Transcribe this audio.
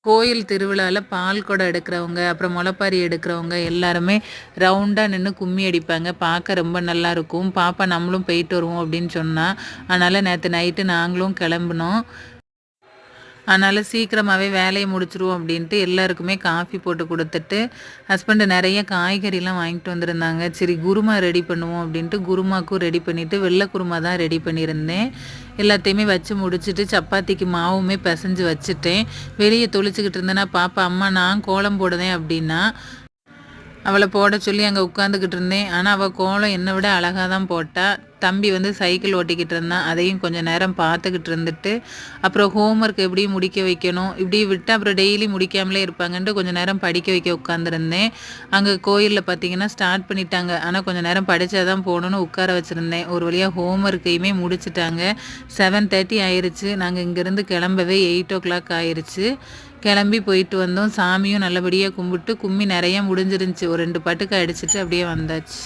கோயில் திருவிழால பால் குடம் எடுக்கிறவங்க, அப்புறம் முளைப்பாரி எடுக்கிறவங்க எல்லாருமே ரவுண்டா நின்னு கும்மி அடிப்பாங்க. பார்க்க ரொம்ப நல்லாருக்கும். பாப்பா நம்மளும் போயிட்டு வருவோம் அப்படின்னு சொன்னா. அதனால நேத்து நைட்டு நாங்களும் கிளம்புனோம். அதனால சீக்கிரமாவே வேலைய முடிச்சுருவோம் அப்படின்ட்டு எல்லாருக்குமே காஃபி போட்டு குடுத்துட்டு, ஹஸ்பண்ட் நெறைய காய்கறிலாம் வாங்கிட்டு வந்திருந்தாங்க. சரி குருமா ரெடி பண்ணுவோம் அப்படின்ட்டு குருமாக்கும் ரெடி பண்ணிட்டு, வெள்ள குருமா தான் ரெடி பண்ணியிருந்தேன். எல்லாத்தையுமே வச்சு முடிச்சுட்டு, சப்பாத்திக்கு மாவுமே பெசஞ்சு வச்சுட்டேன். வெளிய தொளிச்சுக்கிட்டு இருந்தேன்னா, பாப்பா அம்மா நான் கோலம் போடுதேன் அப்படின்னா. அவள போட சொல்லி அங்க உட்காந்துக்கிட்டு இருந்தேன். ஆனா, அவ கோலம் என்ன விட அழகா தான் போட்டா. தம்பி வந்து சைக்கிள் ஓட்டிக்கிட்டு இருந்தான். அதையும் கொஞ்சம் நேரம் பார்த்துக்கிட்டு இருந்துட்டு, அப்புறம் ஹோம்வொர்க் எப்படி முடிக்க வைக்கணும், இப்படி விட்டா அப்புறம் டெய்லி முடிக்காமலே இருப்பாங்கன்ட்டு கொஞ்சம் நேரம் படிக்க வைக்க உட்காந்துருந்தேன். அங்க கோயில்ல பார்த்தீங்கன்னா, ஸ்டார்ட் பண்ணிட்டாங்க. ஆனா, கொஞ்சம் நேரம் படிச்சா தான் போணும்னு உட்கார வச்சிருந்தேன். ஒரு வழியா ஹோம்வொர்க்கையுமே முடிச்சுட்டாங்க. 7:30 ஆயிருச்சு. நாங்க இங்கேருந்து கிளம்பவே 8:00 ஆயிருச்சு. கிளம்பி போயிட்டு வந்தோம். சாமியும் நல்லபடியா கும்பிட்டு, கும்மி நெறைய முடிஞ்சிருந்துச்சு. ஒரு 2 பட்டுக்க அடிச்சுட்டு அப்படியே வந்தாச்சு.